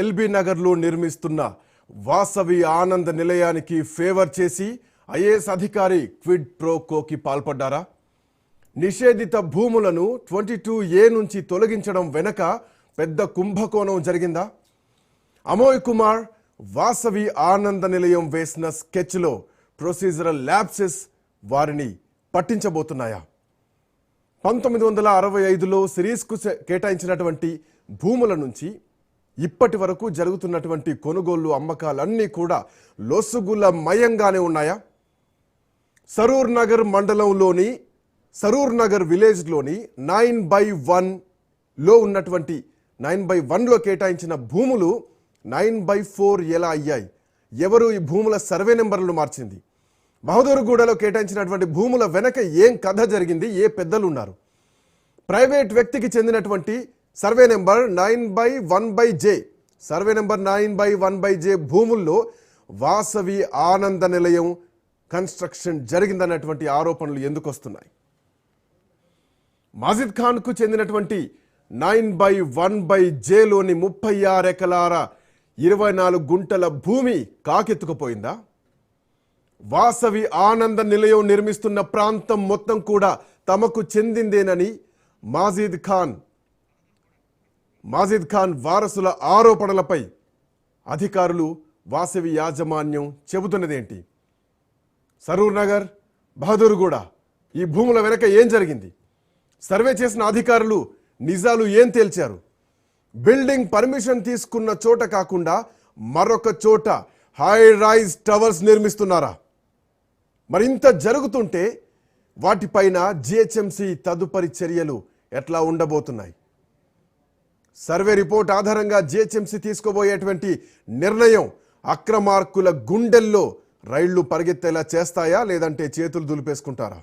LB నగర్లో నిర్మిస్తున్న వాసవి ఆనంద నిలయానికి ఫేవర్ చేసి ఐఏఎస్ అధికారి క్విడ్ ప్రో కోకి పాల్పడ్డారా? నిషేధిత భూములను 22A నుంచి తొలగించడం వెనక పెద్ద కుంభకోణం జరిగిందా? అమోయ్ కుమార్ వాసవి ఆనంద నిలయం వేసిన స్కెచ్లో ప్రొసీజరల్ ల్యాప్సెస్ వారిని పట్టించబోతున్నాయా? 1965లో సిరీస్కు కేటాయించినటువంటి భూముల నుంచి ఇప్పటి వరకు జరుగుతున్నటువంటి కొనుగోళ్లు అమ్మకాలన్నీ కూడా లొసుగుల మయంగానే ఉన్నాయా? సరూర్ నగర్ మండలంలోని సరూర్ నగర్ విలేజ్లోని 9/1లో ఉన్నటువంటి 9/1లో కేటాయించిన భూములు 9/4 ఎలా అయ్యాయి? ఎవరు ఈ భూముల సర్వే నెంబర్లను మార్చింది? బహదూర్గూడలో కేటాయించినటువంటి భూముల వెనక ఏం కథ జరిగింది? ఏ పెద్దలు ఉన్నారు? ప్రైవేట్ వ్యక్తికి చెందినటువంటి survey number 9/1/J survey number 9/1/J భూముల్లో వాసవి ఆనంద నిలయం కన్స్ట్రక్షన్ జరిగిందన్నటువంటి ఆరోపణలు ఎందుకు వస్తున్నాయి? మాజిద్ ఖాన్కు చెందినటువంటి 9/1/Jలోని 36 ఎకరాల 24 గుంటల భూమి కాకెత్తుకుపోయిందా? వాసవి ఆనంద నిలయం నిర్మిస్తున్న ప్రాంతం మొత్తం కూడా తమకు చెందిందేనని మాజిద్ ఖాన్ వారసుల ఆరోపణలపై అధికారులు వాసవి యాజమాన్యం చెబుతున్నదేంటి? సరూర్ నగర్, బహదూర్గూడ ఈ భూముల వెనక ఏం జరిగింది? సర్వే చేసిన అధికారులు నిజాలు ఏం తేల్చారు? బిల్డింగ్ పర్మిషన్ తీసుకున్న చోట కాకుండా మరొక చోట హై రైజ్ టవర్స్ నిర్మిస్తున్నారా? మరింత జరుగుతుంటే వాటిపైన జిహెచ్ఎంసి తదుపరి చర్యలు ఎట్లా ఉండబోతున్నాయి? సర్వే రిపోర్ట్ ఆధారంగా జిహెచ్ఎంసి తీసుకోబోయేటువంటి నిర్ణయం అక్రమార్కుల గుండెల్లో రైళ్లు పరిగెత్తేలా చేస్తాయా, లేదంటే చేతులు దులిపేసుకుంటారా?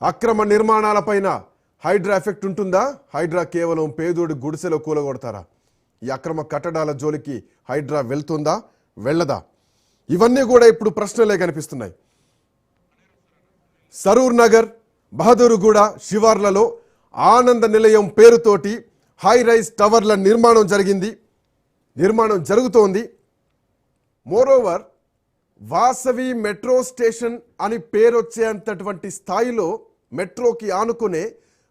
అక్రమ నిర్మాణాలపైన హైడ్రా ఎఫెక్ట్ ఉంటుందా? హైడ్రా కేవలం పేదోడి గుడిసెలో కూలగొడతారా? ఈ అక్రమ కట్టడాల జోలికి హైడ్రా వెళ్తుందా, వెళ్ళదా? ఇవన్నీ కూడా ఇప్పుడు ప్రశ్నలే కనిపిస్తున్నాయి. సరూర్ నగర్, బహదూర్గూడ శివార్లలో ఆనంద నిలయం పేరుతోటి హై రైజ్ టవర్ల నిర్మాణం జరుగుతోంది. మోరోవర్ వాసవి మెట్రో స్టేషన్ అని పేరొచ్చేంతటువంటి స్థాయిలో మెట్రోకి ఆనుకునే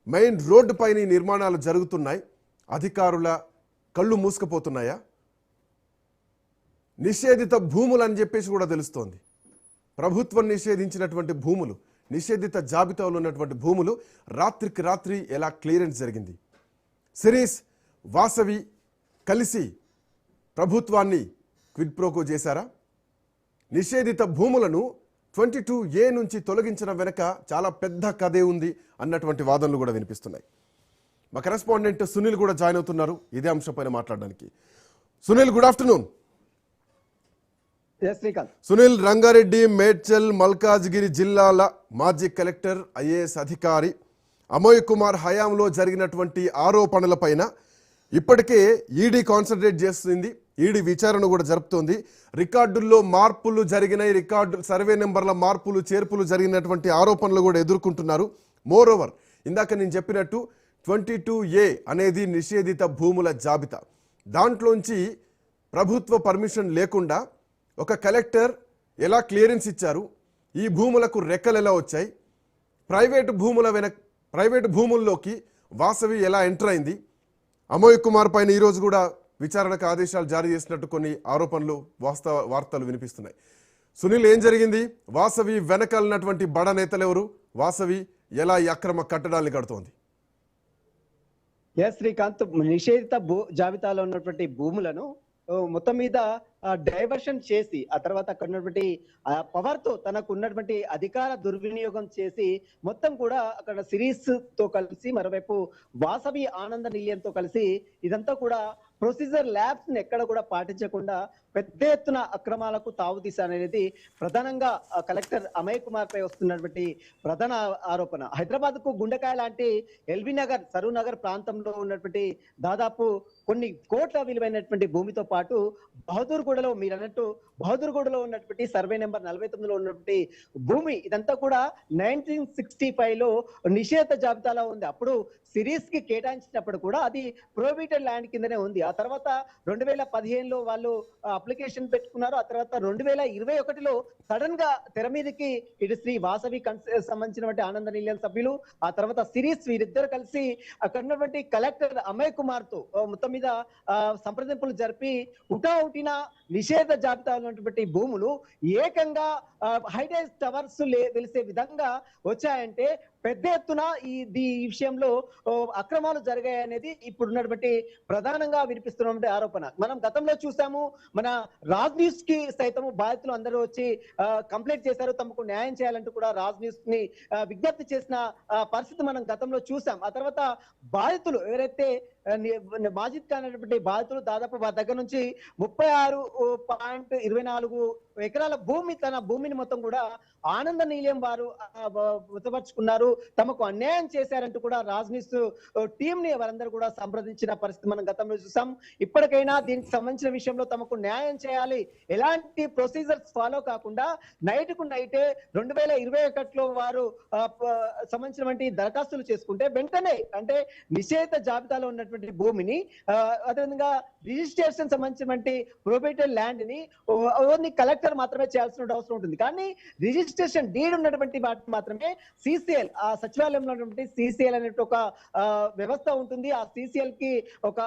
మెయిన్ రోడ్డు పైన నిర్మాణాలు జరుగుతున్నాయి. అధికారుల కళ్ళు మూసుకుపోతున్నాయా? నిషేధిత భూములు అని చెప్పేసి కూడా తెలుస్తోంది. ప్రభుత్వం నిషేధించినటువంటి భూములు, నిషేధిత జాబితాలో ఉన్నటువంటి భూములు రాత్రికి రాత్రి ఎలా క్లియరెన్స్ జరిగింది? సిరీస్, వాసవి కలిసి ప్రభుత్వాన్ని క్విడ్ ప్రోకో చేశారా? నిషేధిత భూములను 22A నుంచి తొలగించడం వెనక చాలా పెద్ద కథే ఉంది అన్నటువంటి వాదనలు కూడా వినిపిస్తున్నాయి. మా కరెస్పాండెంట్ సునీల్ కూడా జాయిన్ అవుతున్నారు ఇదే అంశంపైన మాట్లాడడానికి. Sunil, good afternoon. సునీల్, రంగారెడ్డి, మేడ్చల్, మల్కాజ్గిరి జిల్లాల మాజీ కలెక్టర్, ఐఏఎస్ అధికారి అమోయ్ కుమార్ హయాంలో జరిగినటువంటి ఆరోపణలపైన ఇప్పటికే ఈడీ కాన్సన్ట్రేట్ చేస్తుంది. ఈడీ విచారణ కూడా జరుపుతోంది. రికార్డుల్లో మార్పులు జరిగినాయి, సర్వే నెంబర్ల మార్పులు చేర్పులు జరిగినటువంటి ఆరోపణలు కూడా ఎదుర్కొంటున్నారు. మోరోవర్, ఇందాక నేను చెప్పినట్టు 22A అనేది నిషేధిత భూముల జాబితా. దాంట్లోంచి ప్రభుత్వ పర్మిషన్ లేకుండా ఒక కలెక్టర్ ఎలా క్లియరెన్స్ ఇచ్చారు? ఈ భూములకు రెక్కలు ఎలా వచ్చాయి? ప్రైవేటు భూముల్లోకి వాసవి ఎలా ఎంటర్ అయింది? అమోయ్ కుమార్ పైన ఈరోజు కూడా విచారణకు ఆదేశాలు జారీ చేసినట్టు కొన్ని ఆరోపణలు, వార్తలు వినిపిస్తున్నాయి. సునీల్, ఏం జరిగింది? వాసవి వెనకాలన్నటువంటి బడ నేతలు ఎవరు? వాసవి ఎలా ఈ అక్రమ కట్టడాన్ని కడుతోంది? శ్రీకాంత్, నిషేధిత జాబితాలో ఉన్నటువంటి భూములను మొత్తం మీద డైవర్షన్ చేసి ఆ తర్వాత అక్కడ ఉన్నటువంటి పవర్ తో తనకు ఉన్నటువంటి అధికార దుర్వినియోగం చేసి మొత్తం కూడా అక్కడ సిరీస్ తో కలిసి మరోవైపు వాసవి ఆనంద నిలయంతో కలిసి ఇదంతా కూడా ప్రొసీజర్ ల్యాబ్స్ ని ఎక్కడ కూడా పాటించకుండా పెద్ద ఎత్తున అక్రమాలకు తావు తీశారనేది ప్రధానంగా కలెక్టర్ అమయ్ కుమార్ పై వస్తున్నటువంటి ప్రధాన ఆరోపణ. హైదరాబాద్ కు గుండెకాయ లాంటి ఎల్బీ నగర్, సరూర్ నగర్ ప్రాంతంలో ఉన్నటువంటి దాదాపు కొన్ని కోట్ల విలువైనటువంటి భూమితో పాటు బహదూర్గూడలో, మీరు అన్నట్టు బహదూర్గూడలో ఉన్నటువంటి సర్వే నెంబర్ 49లో ఉన్నటువంటి భూమి, ఇదంతా కూడా 1965లో నిషేధ జాబితాలో ఉంది. అప్పుడు సిరీస్ కి కేటాయించినప్పుడు కూడా అది ప్రొహిబిటెడ్ ల్యాండ్ కిందనే ఉంది. ఆ తర్వాత 2015లో వాళ్ళు అప్లికేషన్ పెట్టుకున్నారు. ఆ తర్వాత 2021లో సడన్ గా తెర మీదకి ఇటు శ్రీ వాసవి సంబంధించినటువంటి ఆనంద నిలయం సభ్యులు, ఆ తర్వాత సిరీస్ వీరిద్దరు కలిసి అక్కడ ఉన్నటువంటి కలెక్టర్ అమయ్ కుమార్ తో మొత్తం మీద సంప్రదింపులు జరిపి ఉటావుటిన నిషేధ జాబితాలో ఉన్నటువంటి భూములు ఏకంగా హైరైజ్ టవర్స్ వెలిసే విధంగా వచ్చాయంటే పెద్ద ఎత్తున ఈ విషయంలో అక్రమాలు జరిగాయనేది ఇప్పుడున్నటువంటి ప్రధానంగా వినిపిస్తున్నటువంటి ఆరోపణ. మనం గతంలో చూసాము, మన రాజ్ న్యూస్ కి సైతం బాధితులు అందరూ వచ్చి కంప్లైంట్ చేశారు, తమకు న్యాయం చేయాలంటూ కూడా రాజ్ న్యూస్ ని విజ్ఞప్తి చేసిన పరిస్థితి మనం గతంలో చూసాం. ఆ తర్వాత బాధితులు ఎవరైతే మాజిద్ ఖాన్ అనేటువంటి బాధితులు దాదాపు వారి దగ్గర నుంచి 36.24 ఎకరాల తన భూమిని మొత్తం కూడా ఆనంద నిలయం వారు వృతపరుచుకున్నారు, తమకు అన్యాయం చేశారంటూ కూడా రాజ్ న్యూస్ టీమ్ ని వారందరూ కూడా సంప్రదించిన పరిస్థితి మనం గతంలో చూసాం. ఇప్పటికైనా దీనికి సంబంధించిన విషయంలో తమకు న్యాయం చేయాలి, ఎలాంటి ప్రొసీజర్స్ ఫాలో కాకుండా నైట్ కు నైటే 2021లో వారు సంబంధించినటువంటి దరఖాస్తులు చేసుకుంటే వెంటనే అంటే నిషేధ జాబితాలో ఉన్నటువంటి భూమిని అదేవిధంగా రిజిస్ట్రేషన్ సంబంధించినటువంటి ప్రొహిబిటెడ్ ల్యాండ్ ని ఓన్లీ కలెక్టర్ మాత్రమే చేయాల్సిన అవసరం ఉంటుంది. కానీ రిజిస్ట్రేషన్ డీడ్ ఉన్నటువంటి వాటిని మాత్రమే సిసిఎల్, ఆ సచివాలయంలో ఉన్నటువంటి సిసిఎల్ అనే ఒక వ్యవస్థ ఉంటుంది. ఆ సిసిఎల్ కి ఒక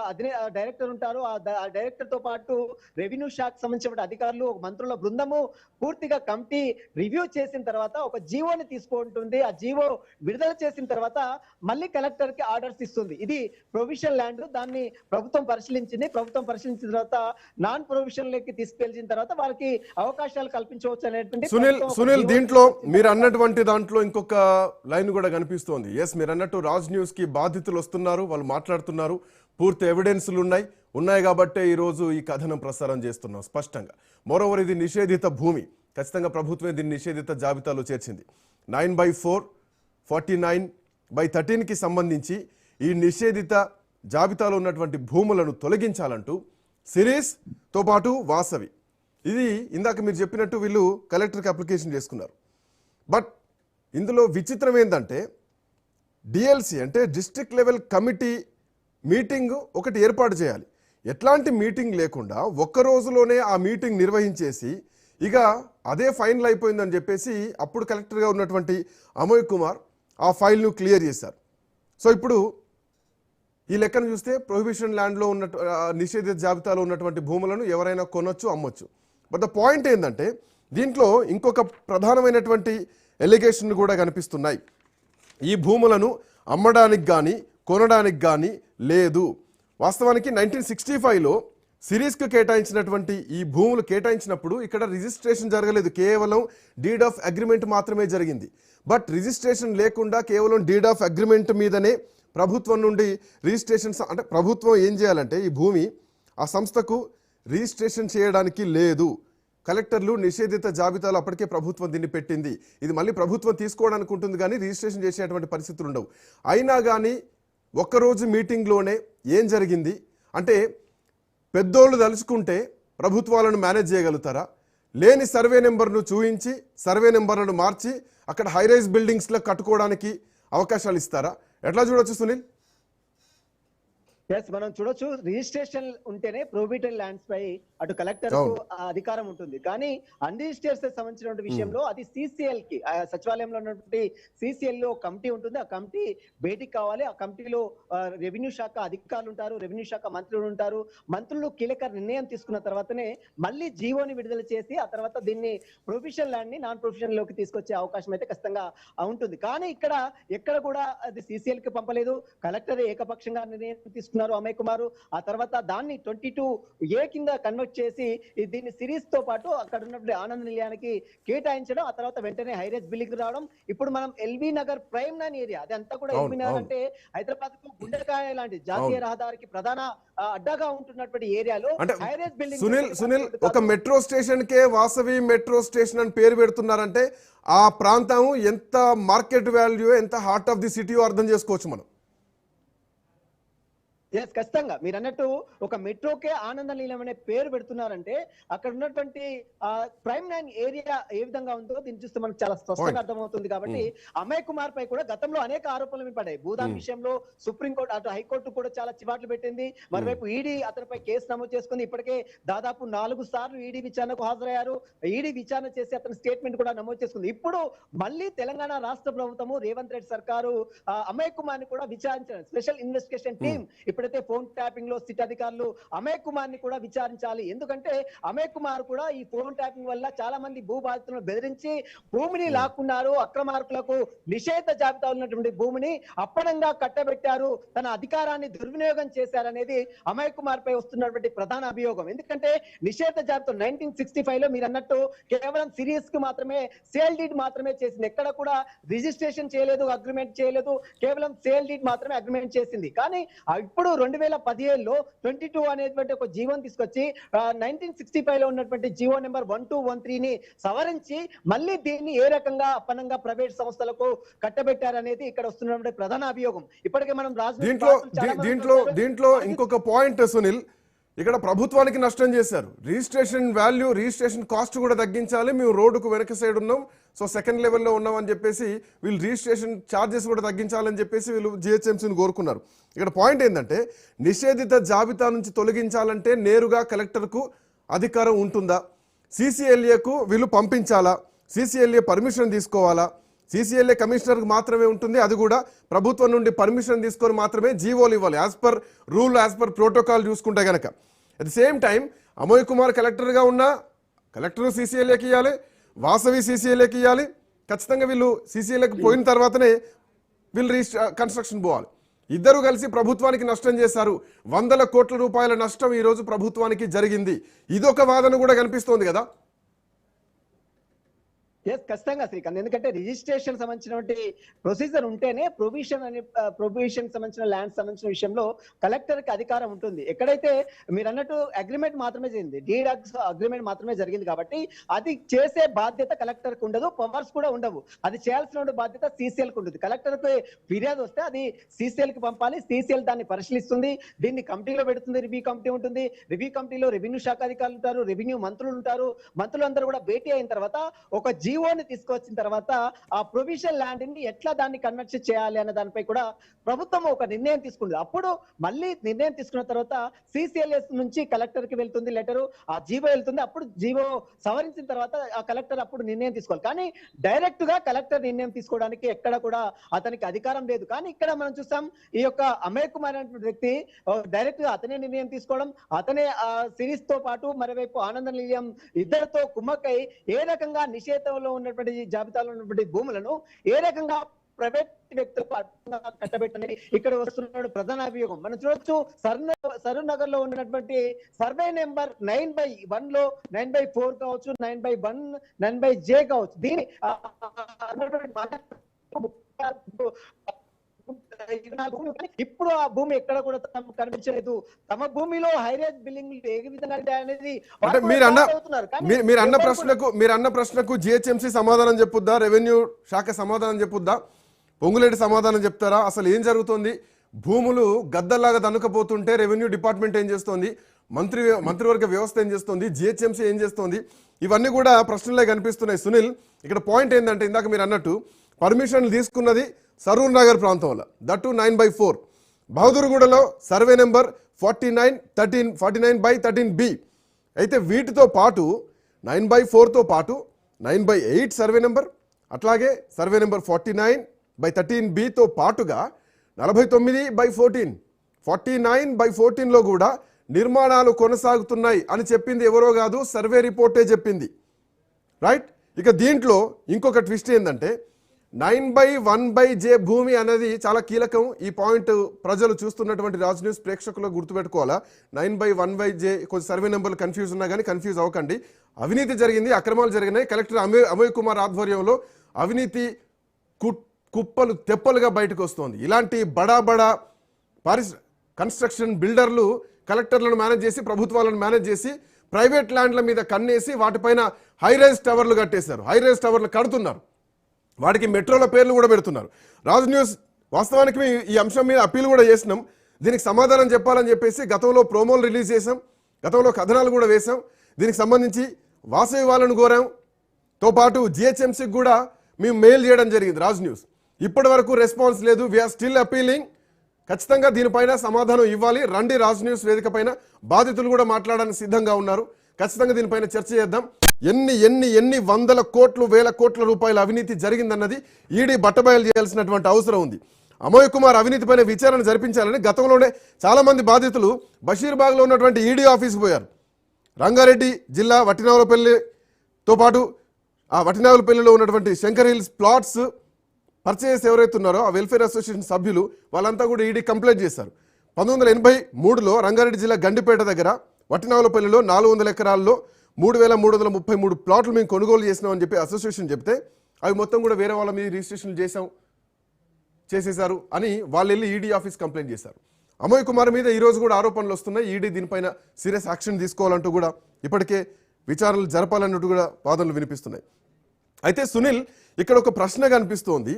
డైరెక్టర్ ఉంటారు. ఆ డైరెక్టర్ తో పాటు రెవెన్యూ శాఖ సంబంధించిన అధికారులు, ఒక మంత్రుల బృందము పూర్తిగా కమిటీ రివ్యూ చేసిన తర్వాత ఒక జీవోని తీసుకుంటుంది. ఆ జీవో విడుదల చేసిన తర్వాత మళ్ళీ కలెక్టర్ కి ఆర్డర్స్ ఇస్తుంది. ఇది ప్రొవిజనల్ ల్యాండ్, దాన్ని ప్రభుత్వం పరిశీలించింది. ప్రభుత్వం పరిశీలించిన తర్వాత నాన్ ప్రొవిజనల్ లకి తీసుకెళ్లిన తర్వాత వారికి అవకాశాలు కల్పించవచ్చు అనేటువంటి సునీల్ దీంట్లో మీరు అన్నటువంటి దాంట్లో ఇంకొక లైన్ కూడా కనిపిస్తోంది. ఎస్, మీరు అన్నట్టు రాజ్ న్యూస్ కి బాధితులు వస్తున్నారు, వాళ్ళు మాట్లాడుతున్నారు, పూర్తి ఎవిడెన్స్లు ఉన్నాయి కాబట్టే ఈరోజు ఈ కథనం ప్రసారం చేస్తున్నాం స్పష్టంగా. మరోవర్ ఇది నిషేధిత భూమి, ఖచ్చితంగా ప్రభుత్వమే దీన్ని నిషేధిత జాబితాలో చేర్చింది. 9/4, 49/13కి సంబంధించి ఈ నిషేధిత జాబితాలో ఉన్నటువంటి భూములను తొలగించాలంటూ సిరీస్తో పాటు వాసవి, ఇది ఇందాక మీరు చెప్పినట్టు వీళ్ళు కలెక్టర్కి అప్లికేషన్ చేసుకున్నారు. బట్ ఇందులో విచిత్రం ఏంటంటే డిఎల్సి అంటే డిస్ట్రిక్ట్ లెవెల్ కమిటీ మీటింగ్ ఒకటి ఏర్పాటు చేయాలి. ఎట్లాంటి మీటింగ్ లేకుండా ఒక్క రోజులోనే ఆ మీటింగ్ నిర్వహించేసి ఇక అదే ఫైనల్ అయిపోయిందని చెప్పేసి అప్పుడు కలెక్టర్గా ఉన్నటువంటి అమయ్ కుమార్ ఆ ఫైల్ను క్లియర్ చేశారు. సో ఇప్పుడు ఈ లెక్కను చూస్తే ప్రొహిబిషన్ ల్యాండ్లో ఉన్న నిషేధిత జాబితాలో ఉన్నటువంటి భూములను ఎవరైనా కొనొచ్చు, అమ్మొచ్చు. బట్ ద పాయింట్ ఏంటంటే దీంట్లో ఇంకొక ప్రధానమైనటువంటి ఎలిగేషన్ కూడా కనిపిస్తున్నాయి. ఈ భూములను అమ్మడానికి కానీ కొనడానికి కానీ లేదు. వాస్తవానికి 1965లో సిరీస్కు కేటాయించినటువంటి ఈ భూములు కేటాయించినప్పుడు ఇక్కడ రిజిస్ట్రేషన్ జరగలేదు, కేవలం డీడ్ ఆఫ్ అగ్రిమెంట్ మాత్రమే జరిగింది. బట్ రిజిస్ట్రేషన్ లేకుండా కేవలం డీడ్ ఆఫ్ అగ్రిమెంట్ మీదనే ప్రభుత్వం నుండి రిజిస్ట్రేషన్, అంటే ప్రభుత్వం ఏం చేయాలంటే ఈ భూమి ఆ సంస్థకు రిజిస్ట్రేషన్ చేయడానికి లేదు. కలెక్టర్లు నిషేధిత జాబితాలో అప్పటికే ప్రభుత్వం దీన్ని పెట్టింది. ఇది మళ్ళీ ప్రభుత్వం తీసుకోవడానికి ఉంటుంది కానీ రిజిస్ట్రేషన్ చేసేటువంటి పరిస్థితులు ఉండవు. అయినా కానీ ఒక్కరోజు మీటింగ్లోనే ఏం జరిగింది అంటే పెద్దోళ్ళు తలుచుకుంటే ప్రభుత్వాలను మేనేజ్ చేయగలుగుతారా? లేని సర్వే నెంబర్ను చూయించి సర్వే నెంబర్లను మార్చి అక్కడ హైరైజ్ బిల్డింగ్స్లో కట్టుకోవడానికి అవకాశాలు ఇస్తారా? ఎట్లా చూడొచ్చు సునీల్? మనం చూడొచ్చు, రిజిస్ట్రేషన్ ఉంటేనే ప్రొహిబిటెడ్ ల్యాండ్స్ పై అటు కలెక్టర్ కు అధికారం ఉంటుంది. కానీ అన్రిజిస్టర్డ్ సంబంధించిన విషయంలో అది సిసిఎల్ కి, సచివాలయంలో ఉన్నటువంటి సిసిఎల్ లో కమిటీ ఉంటుంది. ఆ కమిటీ భేటీకి కావాలి. ఆ కమిటీలో రెవెన్యూ శాఖ అధికారులు ఉంటారు, రెవెన్యూ శాఖ మంత్రులు ఉంటారు. మంత్రులు కీలక నిర్ణయం తీసుకున్న తర్వాతనే మళ్ళీ జీవోని విడుదల చేసి ఆ తర్వాత దీన్ని ప్రొహిబిషన్ ల్యాండ్ ని నాన్ ప్రొహిబిషన్ లోకి తీసుకొచ్చే అవకాశం అయితే ఖచ్చితంగా ఉంటుంది. కానీ ఎక్కడ కూడా అది సిసిఎల్ కి పంపలేదు. కలెక్టర్ ఏకపక్షంగా నిర్ణయం తీసుకున్నారు అమయ్ కుమార్. ఆ తర్వాత దాన్ని 22A కింద కన్వర్ట్ చేసి దీన్ని సిరీస్ తో పాటు అక్కడ ఉన్నటువంటి ఆనంద నిలయానికి కేటాయించడం, ఆ తర్వాత వెంటనే హైరేజ్ బిల్డింగ్ రావడం. ఇప్పుడు మనం ఎల్బీ నగర్ ప్రైమ్ 9 ఏరియా, అదంతా కూడా ఎల్బీ నగర్ అంటే హైదరాబాద్ కు గుండెకాయ లాంటి జాతీయ రహదారికి ప్రధాన అడ్డగా ఉంటున్నటువంటి ఏరియాలో హైరేజ్ బిల్డింగ్. సునీల్, ఒక మెట్రో స్టేషన్ కే వాసవి మెట్రో స్టేషన్ అని పేరు పెడుతున్నారంటే ఆ ప్రాంతం ఎంత మార్కెట్ వాల్యూ, ఎంత హార్ట్ ఆఫ్ ది సిటీ అర్థం చేసుకోవచ్చు మనం. ఎస్ ఖచ్చితంగా మీరు అన్నట్టు ఒక మెట్రోకే ఆనంద నిలయం అనే పేరు పెడుతున్నారంటే అక్కడ ఉన్నటువంటి ప్రైమ్ 9 ఏరియా ఏ విధంగా ఉందో దీన్ని చూస్తే మనకు చాలా స్పష్టంగా అర్థమవుతుంది. కాబట్టి అమయ్ కుమార్ పై కూడా గతంలో అనేక ఆరోపణలు పడ్డాయి. భూదాన్ విషయంలో సుప్రీంకోర్టు అటు హైకోర్టు కూడా చాలా చివాట్లు పెట్టింది. మరోవైపు ఈడీ అతనిపై కేసు నమోదు చేసుకుంది. ఇప్పటికే దాదాపు 4 సార్లు ఈడీ విచారణకు హాజరయ్యారు. ఈడీ విచారణ చేసి అతని స్టేట్మెంట్ కూడా నమోదు చేసుకుంది. ఇప్పుడు మళ్ళీ తెలంగాణ రాష్ట్ర ప్రభుత్వము రేవంత్ రెడ్డి సర్కారు అమయ్ కుమార్ ని కూడా విచారించారు. స్పెషల్ ఇన్వెస్టిగేషన్ టీమ్ ఇప్పుడైతే ఫోన్ ట్యాపింగ్ లో సిట్ అధికారులు అమయ్ కుమార్ ని కూడా విచారించాలి. ఎందుకంటే అమయ్ కుమార్ కూడా ఈ ఫోన్ ట్యాపింగ్ వల్ల చాలా మంది భూ బాధితులను బెదిరించి భూమిని లాక్కున్నారు. అక్రమార్కులకు నిషేధ జాబితా ఉన్నటువంటి భూమిని అప్పనంగా కట్టబెట్టారు. తన అధికారాన్ని దుర్వినియోగం చేశారనేది అమయ్ కుమార్ పై వస్తున్నటువంటి ప్రధాన అభియోగం. ఎందుకంటే నిషేధ జాబితా 1965 లో మీరు అన్నట్టు కేవలం సిరీస్ కు మాత్రమే సేల్ డీడ్ మాత్రమే చేసింది. ఎక్కడ కూడా రిజిస్ట్రేషన్ చేయలేదు, అగ్రిమెంట్ చేయలేదు. కేవలం సేల్ డీడ్ మాత్రమే అగ్రిమెంట్ చేసింది. కానీ ఇప్పుడు 2017లో 22 అనేటువంటి ఒక జీవోని తీసుకొచ్చి 1965 లో ఉన్నటువంటి జీవో నెంబర్ 1213 ని సవరించి మళ్ళీ దీన్ని ఏ రకంగా అప్పనంగా ప్రైవేట్ సంస్థలకు కట్టబెట్టారనేది ఇక్కడ వస్తున్నటువంటి ప్రధాన అభియోగం. ఇప్పటికే మనం దీంట్లో ఇంకొక పాయింట్ సునీల్, ఇక్కడ ప్రభుత్వానికి నష్టం చేశారు. రిజిస్ట్రేషన్ వాల్యూ, రిజిస్ట్రేషన్ కాస్ట్ కూడా తగ్గించాలి, మేము రోడ్డుకు వెనక సైడ్ ఉన్నాం, సో సెకండ్ లెవెల్లో ఉన్నాం అని చెప్పేసి వీళ్ళు రిజిస్ట్రేషన్ ఛార్జెస్ కూడా తగ్గించాలని చెప్పేసి వీళ్ళు జిహెచ్ఎంసీని కోరుకున్నారు. ఇక్కడ పాయింట్ ఏంటంటే నిషేధిత జాబితా నుంచి తొలగించాలంటే నేరుగా కలెక్టర్కు అధికారం ఉంటుందా, సిసిఎల్ఏకు వీళ్ళు పంపించాలా, సిసిఎల్ఏ పర్మిషన్ తీసుకోవాలా, సిసిఎల్ఏ కమిషనర్కి మాత్రమే ఉంటుంది, అది కూడా ప్రభుత్వం నుండి పర్మిషన్ తీసుకొని మాత్రమే జీవోలు ఇవ్వాలి as per rule, as per protocol చూసుకుంటే కనుక. At the same time Amoy Kumar కలెక్టర్గా ఉన్న కలెక్టర్ సిసిఎల్ఏకి ఇవ్వాలి, వాసవి సిసిఎల్ఏకి ఇవ్వాలి. ఖచ్చితంగా వీళ్ళు సిసిఎల్ఏకి పోయిన తర్వాతనే వీళ్ళు కన్స్ట్రక్షన్ పోవాలి. ఇద్దరు కలిసి ప్రభుత్వానికి నష్టం చేశారు. 100 కోట్ల రూపాయల నష్టం ఈరోజు ప్రభుత్వానికి జరిగింది. ఇదొక వాదన కూడా కనిపిస్తోంది కదా. ఎస్ ఖచ్చితంగా శ్రీకాంత్, ఎందుకంటే రిజిస్ట్రేషన్ సంబంధించినటువంటి ప్రొసీజర్ ఉంటేనే ప్రొవిషన్ సంబంధించిన ల్యాండ్ సంబంధించిన విషయంలో కలెక్టర్ కి అధికారం ఉంటుంది. ఎక్కడైతే మీరు అన్నట్టు అగ్రిమెంట్ మాత్రమే జరిగింది, డీడ్ అగ్రిమెంట్ మాత్రమే జరిగింది కాబట్టి అది చేసే బాధ్యత కలెక్టర్ కు ఉండదు, పవర్స్ కూడా ఉండవు. అది చేయాల్సిన బాధ్యత సిసిఎల్ కు ఉంటుంది. కలెక్టర్ కు ఫిర్యాదు వస్తే అది సిసిఎల్ కి పంపాలి, సిసిఎల్ దాన్ని పరిశీలిస్తుంది, దీన్ని కమిటీలో పెడుతుంది, రివ్యూ కమిటీ ఉంటుంది. రివ్యూ కమిటీలో రెవెన్యూ శాఖ అధికారులు ఉంటారు, రెవెన్యూ మంత్రులు ఉంటారు. మంత్రులందరూ కూడా భేటీ అయిన తర్వాత ఒక జీవోని తీసుకొచ్చిన తర్వాత ఆ ప్రొవిజన్ ల్యాండ్ ని ఎట్లా దాన్ని కన్వర్ట్ చేయాలి అనే దానిపై కూడా ప్రభుత్వం ఒక నిర్ణయం తీసుకుంది. అప్పుడు మళ్ళీ నిర్ణయం తీసుకున్న తర్వాత సిసిఎల్ఎస్ నుంచి కలెక్టర్ కి వెళ్తుంది లెటరు, ఆ జీవో వెళ్తుంది. అప్పుడు జీవో సవరించిన తర్వాత ఆ కలెక్టర్ అప్పుడు నిర్ణయం తీసుకోవాలి. కానీ డైరెక్ట్ గా కలెక్టర్ నిర్ణయం తీసుకోవడానికి ఎక్కడ కూడా అతనికి అధికారం లేదు. కానీ ఇక్కడ మనం చూసాం, ఈ యొక్క అమయ్ కుమార్ అనే వ్యక్తి డైరెక్ట్ గా అతనే నిర్ణయం తీసుకోవడం, అతనే సిరీస్ తో పాటు మరోవైపు ఆనంద నిలయం ఇద్దరితో కుమ్మక్కై ఏ రకంగా నిషేధంలో ఉన్నటువంటి జాబితాలో ఉన్నటువంటి భూములను ఏ రకంగా ప్రైవేట్ వ్యక్తులకు కట్టబెట్టని ఇక్కడ వస్తున్న ప్రధాన అభియోగం. మనం చూడొచ్చు, సరూర్ నగర్ లో ఉన్నటువంటి సర్వే నెంబర్ 9/1 లో 9/4 కావచ్చు, 9/1, 9/J కావచ్చు. దీని ఇప్పుడు ఆ భూమి ఎక్కడ కూడా కనిపించలేదు. తమ భూమిలో హైరేజ్ బిల్డింగ్ ఏ విధంగా అనేది మీరు అన్న ప్రశ్నకు జిహెచ్ఎంసీ సమాధానం చెప్పుద్దా, రెవెన్యూ శాఖ సమాధానం చెప్పుద్దా, పొంగులేటి సమాధానం చెప్తారా? అసలు ఏం జరుగుతుంది? భూములు గద్దల్లాగా దన్నుకపోతుంటే రెవెన్యూ డిపార్ట్మెంట్ ఏం చేస్తోంది, మంత్రివర్గ వ్యవస్థ ఏం చేస్తోంది, జిహెచ్ఎంసీ ఏం చేస్తోంది? ఇవన్నీ కూడా ప్రశ్నలే కనిపిస్తున్నాయి. సునీల్, ఇక్కడ పాయింట్ ఏంటంటే ఇందాక మీరు అన్నట్టు పర్మిషన్లు తీసుకున్నది సరూర్ నగర్ ప్రాంతంలో, దట్టు 9/4. బహదూర్గూడలో survey number 49/13B. అయితే వీటితో పాటు 9/4తో పాటు 9/8 సర్వే నెంబర్, అట్లాగే సర్వే నెంబర్ 49/13Bతో పాటుగా 49/14, 49/14లో కూడా నిర్మాణాలు కొనసాగుతున్నాయి అని చెప్పింది ఎవరో కాదు, సర్వే రిపోర్టే చెప్పింది. రైట్. ఇక దీంట్లో ఇంకొక ట్విస్ట్ ఏంటంటే 9/1/J భూమి అనేది చాలా కీలకం. ఈ పాయింట్ ప్రజలు చూస్తున్నటువంటి రాజ్ న్యూస్ ప్రేక్షకులు గుర్తుపెట్టుకోవాలా. 9/1/J కొంచెం సర్వే నెంబర్లు కన్ఫ్యూజ్ ఉన్నా కానీ కన్ఫ్యూజ్ అవ్వకండి. అవినీతి జరిగింది, అక్రమాలు జరిగినాయి. కలెక్టర్ అమయ్ కుమార్ ఆధ్వర్యంలో అవినీతి కుప్పలు తెప్పలుగా బయటకు వస్తోంది. ఇలాంటి బడా కన్స్ట్రక్షన్ బిల్డర్లు కలెక్టర్లను మేనేజ్ చేసి, ప్రభుత్వాలను మేనేజ్ చేసి ప్రైవేట్ ల్యాండ్ల మీద కన్నేసి వాటిపైన హైరైజ్ టవర్లు కట్టేశారు. హైరైజ్ టవర్లు కడుతున్నారు, వాటికి మెట్రోల పేర్లు కూడా పెడుతున్నారు. రాజ్ న్యూస్ వాస్తవానికి ఈ అంశం మీద అప్పీల్ కూడా చేసినాం. దీనికి సమాధానం చెప్పాలని చెప్పేసి గతంలో ప్రోమోలు రిలీజ్ చేసాం, గతంలో కథనాలు కూడా వేసాం. దీనికి సంబంధించి వాసవి వాళ్ళను కోరాం, తో పాటు జిహెచ్ఎంసీకి కూడా మేము మెయిల్ చేయడం జరిగింది రాజ్ న్యూస్. ఇప్పటి వరకు రెస్పాన్స్ లేదు. We are still appealing. ఖచ్చితంగా దీనిపైన సమాధానం ఇవ్వాలి. రండి రాజ్ న్యూస్ వేదిక పైన, బాధితులు కూడా మాట్లాడడానికి సిద్ధంగా ఉన్నారు. ఖచ్చితంగా దీనిపైన చర్చ చేద్దాం. ఎన్ని వందల కోట్లు, వేల కోట్ల రూపాయల అవినీతి జరిగిందన్నది ఈడీ బట్టబయలు చేయాల్సినటువంటి అవసరం ఉంది. అమోయ్ కుమార్ అవినీతి పైన విచారణ జరిపించాలని గతంలోనే చాలా మంది బాధితులు బషీర్బాగ్లో ఉన్నటువంటి ఈడీ ఆఫీస్కి పోయారు. రంగారెడ్డి జిల్లా వట్టినావులపల్లితో పాటు ఆ వట్టినావులపల్లిలో ఉన్నటువంటి శంకర్ హిల్స్ ప్లాట్స్ పర్చేస్ ఎవరైతే ఉన్నారో ఆ వెల్ఫేర్ అసోసియేషన్ సభ్యులు వాళ్ళంతా కూడా ఈడీ కంప్లైంట్ చేశారు. 1983లో రంగారెడ్డి జిల్లా గండిపేట దగ్గర వట్టినావులపల్లిలో 400 ఎకరాల్లో 3,333 ప్లాట్లు మేము కొనుగోలు చేసినామని చెప్పి అసోసియేషన్ చెప్తే అవి మొత్తం కూడా వేరే వాళ్ళ మీద రిజిస్ట్రేషన్ చేసేశారు అని వాళ్ళు వెళ్ళి ఈడీ ఆఫీస్ కంప్లైంట్ చేశారు. అమోయ్ కుమార్ మీద ఈరోజు కూడా ఆరోపణలు వస్తున్నాయి. ఈడీ దీనిపైన సీరియస్ యాక్షన్ తీసుకోవాలంటూ కూడా ఇప్పటికే విచారణలు జరపాలన్నట్టు కూడా వాదనలు వినిపిస్తున్నాయి. అయితే సునీల్, ఇక్కడ ఒక ప్రశ్న కనిపిస్తోంది.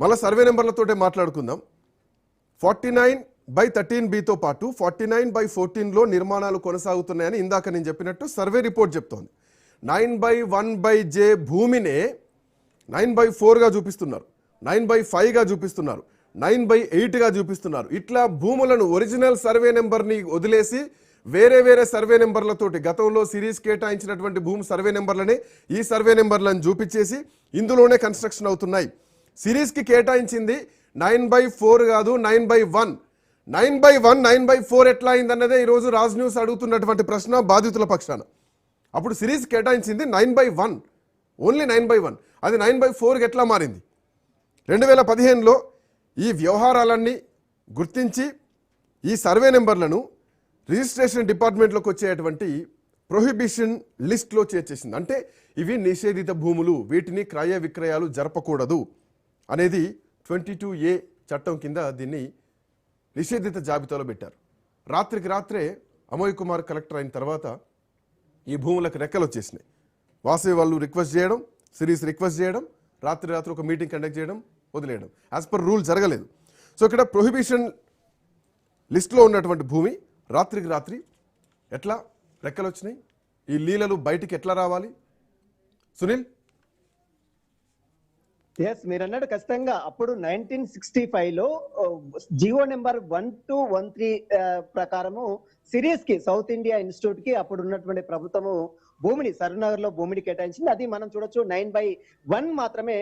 మళ్ళీ సర్వే నెంబర్లతోటే మాట్లాడుకుందాం. 49/13Bతో పాటు 49/14లో నిర్మాణాలు కొనసాగుతున్నాయని ఇందాక నేను చెప్పినట్టు సర్వే రిపోర్ట్ చెప్తోంది. 9/1/J భూమినే 9/4గా చూపిస్తున్నారు, 9/5గా చూపిస్తున్నారు, 9/8గా చూపిస్తున్నారు. ఇట్లా భూములను ఒరిజినల్ సర్వే నెంబర్ని వదిలేసి వేరే సర్వే నెంబర్లతోటి గతంలో సిరీస్ కేటాయించినటువంటి భూమి సర్వే నెంబర్లనే ఈ సర్వే నెంబర్లను చూపించేసి ఇందులోనే కన్స్ట్రక్షన్ అవుతున్నాయి. సిరీస్కి కేటాయించింది 9/4 కాదు, 9/1. 9/1, 9/4 ఎట్లా అయిందన్నదే ఈరోజు రాజ్ న్యూస్ అడుగుతున్నటువంటి ప్రశ్న బాధితుల పక్షాన. అప్పుడు సిరీస్ కేటాయించింది 9/1, ఓన్లీ 9/1. అది 9/4కి ఎట్లా మారింది? 2015లో ఈ వ్యవహారాలన్నీ గుర్తించి ఈ సర్వే నెంబర్లను రిజిస్ట్రేషన్ డిపార్ట్మెంట్లోకి వచ్చేటువంటి ప్రొహిబిషన్ లిస్ట్లో చేర్చేసింది. అంటే ఇవి నిషేధిత భూములు, వీటిని క్రయ విక్రయాలు జరపకూడదు అనేది 22A చట్టం కింద దీన్ని నిషేధిత జాబితాలో పెట్టారు. రాత్రికి రాత్రే అమోయ్ కుమార్ కలెక్టర్ అయిన తర్వాత ఈ భూములకు రెక్కలు వచ్చేసినాయి. వాసవి వాళ్ళు రిక్వెస్ట్ చేయడం, సిరీస్ రిక్వెస్ట్ చేయడం, రాత్రి ఒక మీటింగ్ కండక్ట్ చేయడం, వదిలేయడం. యాజ్ పర్ రూల్ జరగలేదు. సో ఇక్కడ ప్రొహిబిషన్ లిస్ట్లో ఉన్నటువంటి భూమి రాత్రికి రాత్రి ఎట్లా రెక్కలు వచ్చినాయి? ఈ లీలలు బయటికి ఎట్లా రావాలి సునీల్? ఎస్, మీరు అన్నాడు ఖచ్చితంగా. అప్పుడు 1965లో జియో నెంబర్ 1213 ప్రకారము సిరీస్ కి సౌత్ ఇండియా ఇన్స్టిట్యూట్ కి అప్పుడు ఉన్నటువంటి ప్రభుత్వము భూమిని సరూనగర్ లో భూమిని కేటాయించింది. అది మనం చూడొచ్చు 9/1 మాత్రమే,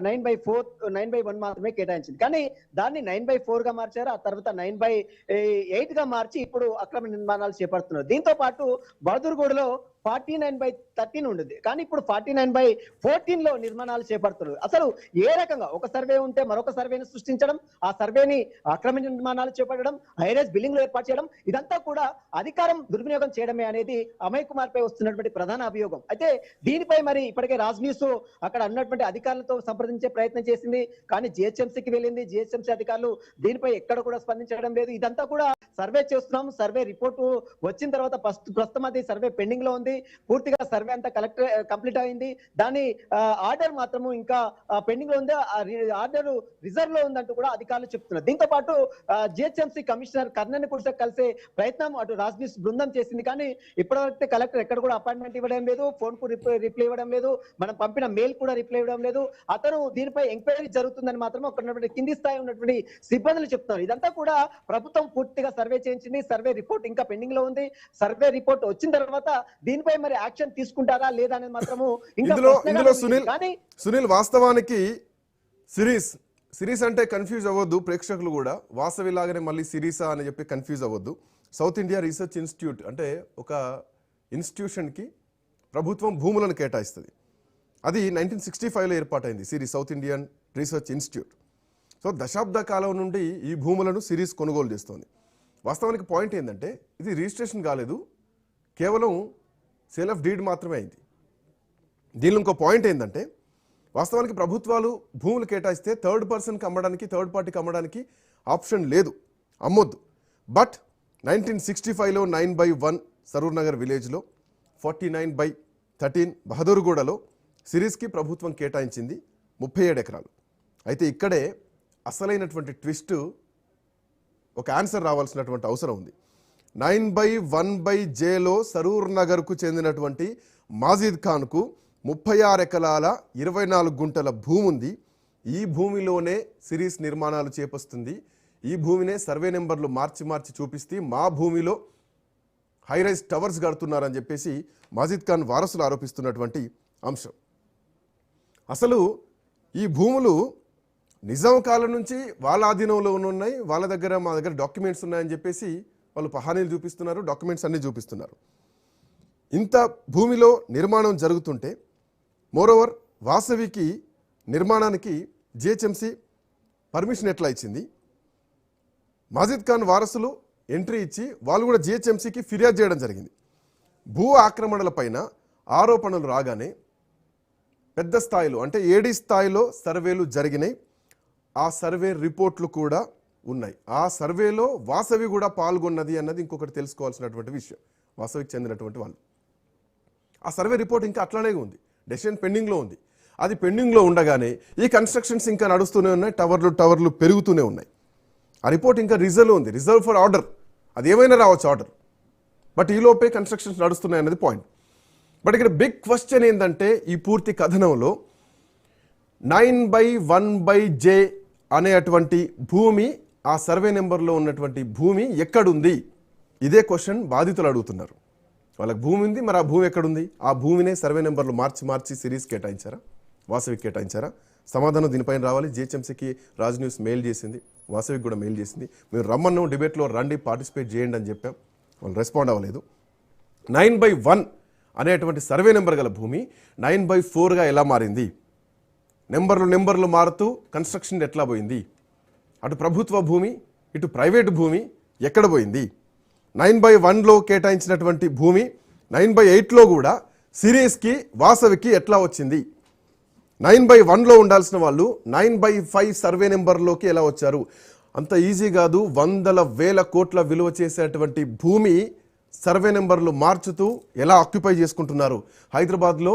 9/1 మాత్రమే కేటాయించింది. కానీ దాన్ని 9/4 గా మార్చారు. ఆ తర్వాత 9/8 గా మార్చి ఇప్పుడు అక్రమ నిర్మాణాలు చేపడుతున్నారు. దీంతో పాటు బహదూర్గూడలో 49/13 ఉండేది, కానీ ఇప్పుడు 49/14లో నిర్మాణాలు చేపడుతున్నారు. అసలు ఏ రకంగా ఒక సర్వే ఉంటే మరొక సర్వేని సృష్టించడం, ఆ సర్వేని అక్రమ నిర్మాణాలు చేపట్టడం, హైరేజ్ బిల్డింగ్లు ఏర్పాటు చేయడం, ఇదంతా కూడా అధికారం దుర్వినియోగం చేయడమే అనేది అమయ్ కుమార్ పై వస్తున్నటువంటి ప్రధాన అభియోగం. అయితే దీనిపై మరి ఇప్పటికే రాజ్ న్యూస్ అక్కడ అన్నటువంటి అధికారులతో సంప్రదించే ప్రయత్నం చేసింది, కానీ జిహెచ్ఎంసీకి వెళ్ళింది. జిహెచ్ఎంసీ అధికారులు దీనిపై ఎక్కడ కూడా స్పందించడం లేదు. ఇదంతా కూడా సర్వే చేస్తున్నాం, సర్వే రిపోర్టు వచ్చిన తర్వాత ప్రస్తుతం అది సర్వే పెండింగ్ లో ఉంది. పూర్తిగా సర్వే అంతా కంప్లీట్ అయింది. దాని ఆర్డర్ మాత్రము ఇంకా పెండింగ్ లో ఉంది. ఆర్డర్ రిజర్వ్ లో ఉందంటూ కూడా అధికారులు చెప్తున్నారు. దీంతో పాటు జిహెచ్ఎంసీ కమిషనర్ కర్ణన్ కూడా కలిసే ప్రయత్నం అటు రాజ్ న్యూస్ బృందం చేసింది, కానీ ఇప్పటివరకు కలెక్టర్ ఎక్కడ కూడా అపాయింట్మెంట్ ఇవ్వడం లేదు, ఫోన్ కు రిప్లై ఇవ్వడం లేదు, మనం పంపిన మెయిల్ కూడా రిప్లై ఇవ్వడం లేదు. అతను దీనిపై ఎంక్వైరీ జరుగుతుందని మాత్రం అక్కడ కింది స్థాయి ఉన్నటువంటి సిబ్బందులు చెప్తున్నారు. ఇదంతా కూడా ప్రభుత్వం పూర్తిగా సర్వే చేయించింది. సర్వే రిపోర్ట్ ఇంకా పెండింగ్ లో ఉంది. సర్వే రిపోర్ట్ వచ్చిన తర్వాత దీనిపై మరి యాక్షన్ తీసుకుంటారా లేదా అనేది మాత్రము ఇందులో సునీల్ వాస్తవానికి సిరీస్ అంటే కన్ఫ్యూజ్ అవ్వద్దు ప్రేక్షకులు కూడా. వాసవి లాగానే మళ్ళీ సిరీసా అని చెప్పి కన్ఫ్యూజ్ అవ్వద్దు. సౌత్ ఇండియా రీసెర్చ్ ఇన్స్టిట్యూట్ అంటే ఒక ఇన్స్టిట్యూషన్కి ప్రభుత్వం భూములను కేటాయిస్తుంది. అది 1965లో ఏర్పాటైంది Siris, South Indian research institute. So దశాబ్ద కాలం నుండి ఈ భూములను సిరీస్ కొనుగోలు చేస్తోంది. వాస్తవానికి పాయింట్ ఏంటంటే ఇది రిజిస్ట్రేషన్ కాలేదు, కేవలం సేల్ ఆఫ్ డీడ్ మాత్రమే అయింది. దీనిలో ఇంకో పాయింట్ ఏంటంటే వాస్తవానికి ప్రభుత్వాలు భూములు కేటాయిస్తే థర్డ్ పార్టీకి అమ్మడానికి ఆప్షన్ లేదు, అమ్మొద్దు. బట్ 1965లో 9/1 సరూర్ నగర్ విలేజ్లో, 49/13 బహదూర్గూడలో సిరీస్కి ప్రభుత్వం కేటాయించింది 37 ఎకరాలు. అయితే ఇక్కడే అసలైనటువంటి ట్విస్ట్ ఒక ఆన్సర్ రావాల్సినటువంటి అవసరం ఉంది. 9/1/Jలో సరూర్ నగర్కు చెందినటువంటి మాజిద్ ఖాన్కు 36 ఎకరాల 24 గుంటల భూమి ఉంది. ఈ భూమిలోనే సిరీస్ నిర్మాణాలు చేపస్తుంది. ఈ భూమినే సర్వే నెంబర్లు మార్చి చూపిస్తే మా భూమిలో హైరైజ్ టవర్స్ కడుతున్నారని చెప్పేసి మాజిద్ ఖాన్ వారసులు ఆరోపిస్తున్నటువంటి అంశం. అసలు ఈ భూములు నిజాం కాలం నుంచి వాళ్ళ ఆధీనంలో ఉన్నాయి, వాళ్ళ దగ్గర మా దగ్గర డాక్యుమెంట్స్ ఉన్నాయని చెప్పేసి వాళ్ళు పహానీలు చూపిస్తున్నారు, డాక్యుమెంట్స్ అన్నీ చూపిస్తున్నారు. ఇంత భూమిలో నిర్మాణం జరుగుతుంటే మోరోవర్ వాసవికి నిర్మాణానికి జిహెచ్ఎంసీ పర్మిషన్ ఎట్లా ఇచ్చింది? మాజిద్ ఖాన్ వారసులు ఎంట్రీ ఇచ్చి వాళ్ళు కూడా జిహెచ్ఎంసీకి ఫిర్యాదు చేయడం జరిగింది. భూ ఆక్రమణల పైన ఆరోపణలు రాగానే పెద్ద స్థాయిలో అంటే ఏడీ స్థాయిలో సర్వేలు జరిగినాయి. ఆ సర్వే రిపోర్ట్లు కూడా ఉన్నాయి. ఆ సర్వేలో వాసవి కూడా పాల్గొన్నది అన్నది ఇంకొకటి తెలుసుకోవాల్సినటువంటి విషయం. వాసవికి చెందినటువంటి వాళ్ళు ఆ సర్వే రిపోర్ట్ ఇంకా అట్లానే ఉంది, డెసిషన్ పెండింగ్లో ఉంది. అది పెండింగ్లో ఉండగానే ఈ కన్స్ట్రక్షన్స్ ఇంకా నడుస్తూనే ఉన్నాయి, టవర్లు పెరుగుతూనే ఉన్నాయి. ఆ రిపోర్ట్ ఇంకా రిజర్వ్ ఉంది, రిజర్వ్ ఫర్ ఆర్డర్, అది ఏమైనా రావచ్చు ఆర్డర్. బట్ ఈలోపే కన్స్ట్రక్షన్స్ నడుస్తున్నాయి అన్నది పాయింట్. బట్ ఇక్కడ బిగ్ క్వశ్చన్ ఏంటంటే ఈ పూర్తి కథనంలో 9/1/J అనేటువంటి భూమి, ఆ సర్వే నెంబర్లో ఉన్నటువంటి భూమి ఎక్కడుంది? ఇదే క్వశ్చన్ బాధితులు అడుగుతున్నారు. వాళ్ళకి భూమి ఉంది, మరి ఆ భూమి ఎక్కడుంది? ఆ భూమినే సర్వే నెంబర్లు మార్చి సిరీస్ కేటాయించారా, వాసవికి కేటాయించారా? సమాధానం దీనిపైన రావాలి. జిహెచ్ఎంసీకి రాజ్ న్యూస్ మెయిల్ చేసింది, వాసవికి కూడా మెయిల్ చేసింది. మేము రమ్మన్నాం, డిబేట్లో రండి, పార్టిసిపేట్ చేయండి అని చెప్పాం. వాళ్ళు రెస్పాండ్ అవ్వలేదు. 9/1 అనేటువంటి సర్వే నెంబర్ గల భూమి 9/4గా ఎలా మారింది? నెంబర్లు మారుతూ కన్స్ట్రక్షన్ ఎట్లా పోయింది? అటు ప్రభుత్వ భూమి, ఇటు ప్రైవేటు భూమి ఎక్కడ పోయింది? 9/1లో కేటాయించినటువంటి భూమి 9/8లో కూడా సిరీస్కి వాసవికి ఎట్లా వచ్చింది? 9/1లో ఉండాల్సిన వాళ్ళు 9/5 సర్వే నెంబర్లోకి ఎలా వచ్చారు? అంత ఈజీ కాదు. వందల వేల కోట్ల విలువ చేసేటువంటి భూమి సర్వే నెంబర్లు మార్చుతూ ఎలా ఆక్యుపై చేసుకుంటున్నారు? హైదరాబాద్లో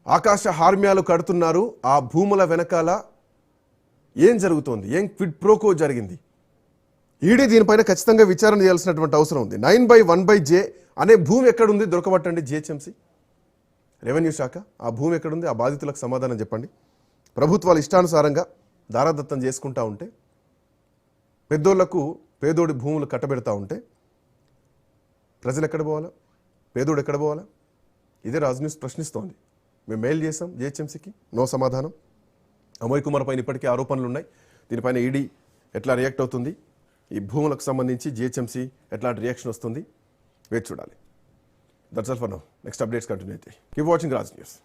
ఆకాశ హార్మ్యాలు కడుతున్నారు. ఆ భూముల వెనకాల ఏం జరుగుతోంది? ఏం క్విడ్ ప్రోకో జరిగింది? ఈడీ దీనిపైన ఖచ్చితంగా విచారణ చేయాల్సినటువంటి అవసరం ఉంది. 9/1/J అనే భూమి ఎక్కడుంది? దొరకబట్టండి జిహెచ్ఎంసీ, రెవెన్యూ శాఖ. ఆ భూమి ఎక్కడుంది? ఆ బాధితులకు సమాధానం చెప్పండి. ప్రభుత్వాలు ఇష్టానుసారంగా దారాదత్తం చేసుకుంటా ఉంటే, పెద్దోళ్లకు పేదోడి భూములు కట్టబెడతా ఉంటే ప్రజలు ఎక్కడ పోవాలా? పేదోడు ఎక్కడ పోవాలా? ఇదే రాజ్ న్యూస్ ప్రశ్నిస్తోంది. మేము మెయిల్ చేసాం జిహెచ్ఎంసీకి, నో సమాధానం. అమోయ్ కుమార్ పైన ఇప్పటికే ఆరోపణలు ఉన్నాయి. దీనిపైన ఈడీ ఎట్లా రియాక్ట్ అవుతుంది? ఈ భూములకు సంబంధించి జిహెచ్ఎంసీ ఎట్లాంటి రియాక్షన్ వస్తుంది? వేచి చూడాలి. That's all for now. Next updates continue అయితే. Keep watching Raj news.